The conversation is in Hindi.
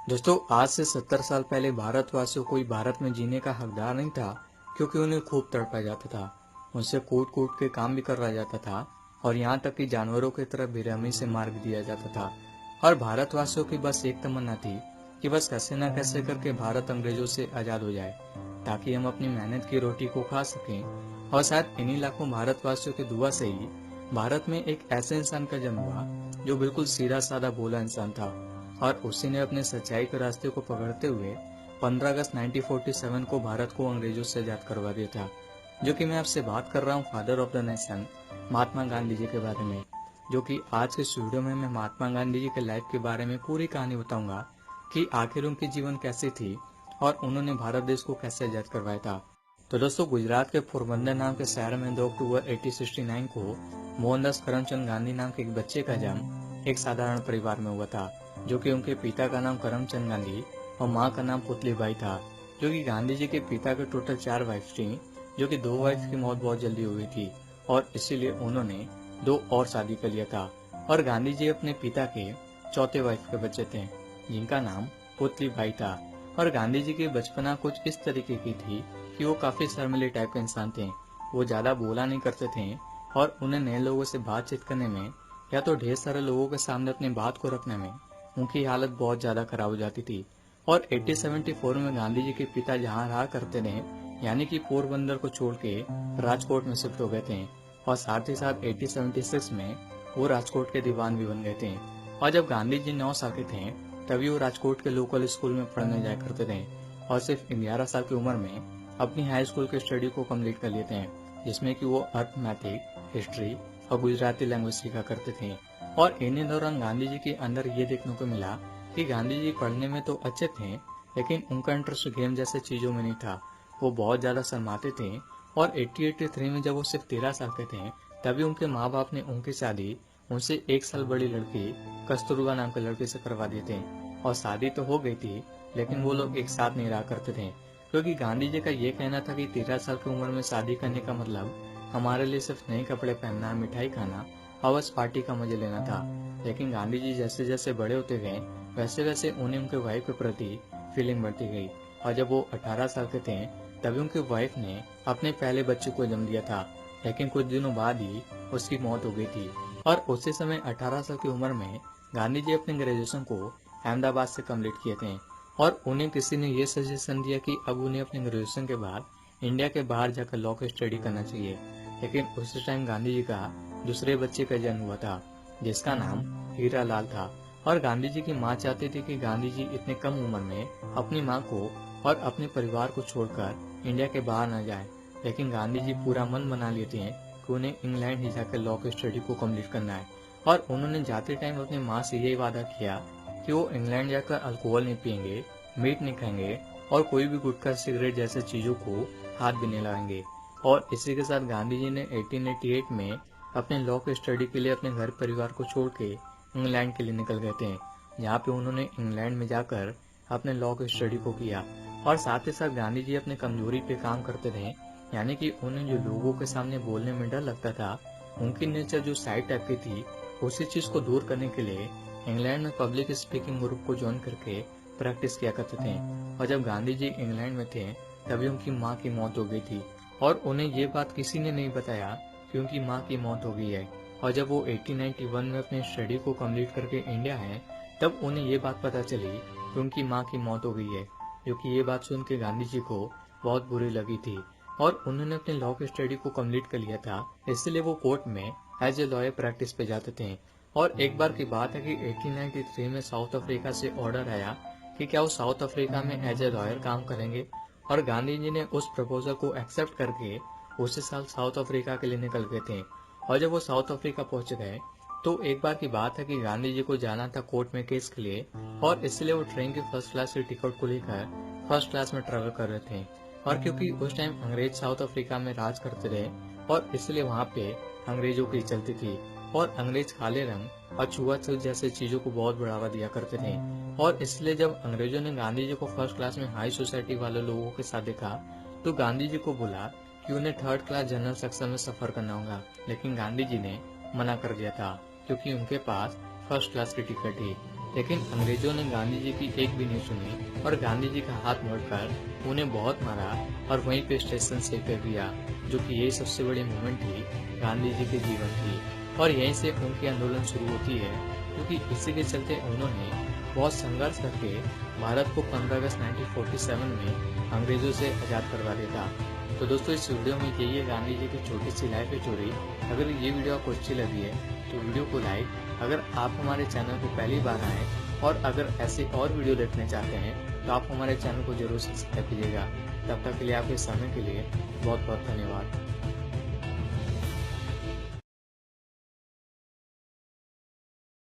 दोस्तों, आज से 70 साल पहले भारतवासियों को भारत में जीने का हकदार नहीं था, क्योंकि उन्हें खूब तड़पा जाता था। उनसे कूट कूट के काम भी करवाया जाता था और यहाँ तक कि जानवरों की तरह बेरहमी से मार भी दिया जाता था। और भारतवासियों की बस एक तमन्ना थी कि बस कैसे न कैसे करके भारत अंग्रेजों से आजाद हो जाए, ताकि हम अपनी मेहनत की रोटी को खा सकें। और शायद इन्हीं लाखों भारतवासियों की दुआ से ही भारत में एक ऐसे इंसान का जन्म हुआ जो बिल्कुल सीधा साधा भोला इंसान था, और उसी ने अपने सच्चाई के रास्ते को पकड़ते हुए 15 अगस्त 1947 को भारत को अंग्रेजों से आजाद करवा दिया था। जो कि मैं आपसे बात कर रहा हूँ father of the nation, Mahatma Gandhi ji के बारे में। जो कि आज के इस वीडियो में मैं महात्मा गांधी जी के लाइफ के बारे में पूरी कहानी बताऊंगा कि आखिर उनकी जीवन कैसी थी और उन्होंने भारत देश को कैसे आजाद करवाया था। तो दोस्तों, गुजरात के पोरबंदर नाम के शहर में 2 अक्टूबर 1869 को मोहनदास करमचंद गांधी नाम के एक बच्चे का जन्म एक साधारण परिवार में हुआ था। जो कि उनके पिता का नाम करमचंद गांधी और माँ का नाम पुतलीबाई था। जो कि गांधी जी के पिता के टोटल 4 वाइफ थी, जो कि 2 वाइफ की मौत बहुत जल्दी हुई थी और इसीलिए उन्होंने 2 और शादी कर लिया था। और गांधी जी अपने पिता के चौथे वाइफ के बच्चे थे, जिनका नाम पुतलीबाई था। और गांधी जी की बचपना कुछ इस तरीके की थी कि वो काफी शर्मिले टाइप के इंसान थे। वो ज्यादा बोला नहीं करते थे और उन्हें नए लोगों से बातचीत करने में या तो ढेर सारे लोगों के सामने अपनी बात को रखने में उनकी हालत बहुत ज्यादा खराब हो जाती थी। और 1874 में गांधी जी के पिता जहाँ रहा करते थे, यानी कि पोरबंदर को छोड़ के राजकोट में शिफ्ट हो गए थे। और साथ ही साथ 1876 में वो राजकोट के दीवान भी बन गए थे। और जब गांधी जी 9 साल के थे, तभी वो राजकोट के लोकल स्कूल में पढ़ने जाया करते थे और सिर्फ 11 साल की उम्र में अपनी हाई स्कूल के स्टडी को कम्प्लीट कर लिए थे, जिसमें कि वो अर्थमैथिक, हिस्ट्री और गुजराती लैंग्वेज सीखा करते थे। और इन्हीं दौरान गांधी जी के अंदर ये देखने को मिला कि गांधी जी पढ़ने में तो अच्छे थे, लेकिन उनका इंटरेस्ट गेम जैसे चीजों में नहीं था। वो बहुत ज्यादा शर्माते थे। और 1883 में जब वो सिर्फ 13 साल के थे, तभी उनके माँ बाप ने उनकी शादी उनसे 1 साल बड़ी लड़की कस्तूरबा नाम के लड़के से करवा दिए थे। और शादी तो हो गई थी, लेकिन वो लोग एक साथ नहीं रहा करते थे, क्योंकि गांधी जी का ये कहना था कि 13 साल की उम्र में शादी करने का मतलब हमारे लिए सिर्फ नए कपड़े पहनना, मिठाई खाना और बस पार्टी का मजे लेना था। लेकिन गांधी जी जैसे जैसे बड़े होते गए, वैसे वैसे उन्हें उनके वाइफ के प्रति फीलिंग बढ़ती गई। और जब वो 18 साल के थे, तभी उनकी वाइफ ने अपने पहले बच्चे को जन्म दिया था। लेकिन कुछ दिनों बाद ही उसकी मौत हो गई थी। और उसी समय 18 साल की उम्र में गांधी जी अपने ग्रेजुएशन को अहमदाबाद से कम्प्लीट किए थे। और उन्हें किसी ने ये सजेशन दिया कि अब उन्हें अपने ग्रेजुएशन के बाद इंडिया के बाहर जाकर लॉ की स्टडी करना चाहिए। लेकिन उसी टाइम गांधी जी का दूसरे बच्चे का जन्म हुआ था, जिसका नाम हीरा लाल था। और गांधी जी की माँ चाहती थी कि गांधी जी इतने कम उम्र में अपनी माँ को और अपने परिवार को छोड़कर इंडिया के बाहर न जाए। लेकिन गांधी जी पूरा मन बना लिए थे कि उन्हें इंग्लैंड ही जाकर लॉ की स्टडी को कम्प्लीट करना है। और उन्होंने जाते टाइम अपनी माँ से यही वादा किया कि वो इंग्लैंड जाकर अल्कोहल नहीं पियेंगे, मीट नहीं खाएंगे और कोई भी गुटखा, सिगरेट जैसे चीजों को हाथ भी नहीं लगाएंगे। और इसी के साथ गांधी जी ने 1888 में अपने लॉ की स्टडी के लिए अपने घर परिवार को छोड़ के इंग्लैंड के लिए निकल गए थे, जहाँ पे उन्होंने इंग्लैंड में जाकर अपने लॉ की स्टडी को किया। और साथ ही साथ गांधी जी अपने कमजोरी पे काम करते थे, यानी कि उन्हें जो लोगों के सामने बोलने में डर लगता था, उनकी नेचर जो साइड टाइप की थी, उसी चीज को दूर करने के लिए इंग्लैंड में पब्लिक स्पीकिंग ग्रुप को ज्वाइन करके प्रैक्टिस किया करते थे। और जब गांधी जी इंग्लैंड में थे, तभी उनकी माँ की मौत हो गई थी और उन्हें ये बात किसी ने नहीं बताया कि उनकी माँ की मौत हो गई है। और जब वो 1891 में अपनी स्टडी को कंप्लीट करके इंडिया है, तब उन्हें ये बात पता चली कि उनकी माँ की मौत हो गई है। जो कि ये बात सुन के गांधी जी को बहुत बुरी लगी थी और उन्होंने अपने लॉ की स्टडी को कंप्लीट कर लिया था, इसलिए वो कोर्ट में एज ए लॉयर प्रैक्टिस पे जाते थे। और एक बार की बात है कि 1893 में साउथ अफ्रीका से ऑर्डर आया कि क्या वो साउथ अफ्रीका में एज ए लॉयर काम करेंगे। और गांधी जी ने उस प्रपोजल को एक्सेप्ट करके उसी साल साउथ अफ्रीका के लिए निकल गए थे। और जब वो साउथ अफ्रीका पहुंच गए, तो एक बार की बात है कि गांधी जी को जाना था कोर्ट में केस के लिए, और इसलिए वो ट्रेन की फर्स्ट क्लास की टिकट को लेकर फर्स्ट क्लास में ट्रेवल कर रहे थे। और क्योंकि उस टाइम अंग्रेज साउथ अफ्रीका में राज करते थे, और इसलिए वहाँ पे अंग्रेजों की चलती थी और अंग्रेज काले रंग और छुआछूत जैसे चीजों को बहुत बढ़ावा दिया करते थे। और इसलिए जब अंग्रेजों ने गांधी जी को फर्स्ट क्लास में हाई सोसाइटी वाले लोगों के साथ देखा, तो गांधी जी को बोला कि उन्हें थर्ड क्लास जनरल सेक्शन में सफर करना होगा। लेकिन गांधी जी ने मना कर दिया था, क्योंकि उनके पास फर्स्ट क्लास की टिकट थी। लेकिन अंग्रेजों ने गांधी जी की एक भी नहीं सुनी और गांधी जी का हाथ मोड़कर उन्हें बहुत मारा और वहीं पे स्टेशन से फेंक दिया, जो कि यही सबसे बड़ी मूवमेंट थी गांधी जी के जीवन की। और यहीं से उनकी आंदोलन शुरू होती है, क्योंकि इसी के चलते उन्होंने बहुत संघर्ष करके भारत को 15 अगस्त 1947 में अंग्रेजों से आजाद करवा दिया था। तो दोस्तों, इस वीडियो में यही है गांधी जी की छोटी सी लाइफ स्टोरी। अगर ये वीडियो आपको अच्छी लगी है तो वीडियो को लाइक, अगर आप हमारे चैनल को पहली बार आए और अगर ऐसे और वीडियो देखना चाहते हैं तो आप हमारे चैनल को जरूर सब्सक्राइब कीजिएगा। तब तक के लिए आपके समय के लिए बहुत बहुत धन्यवाद।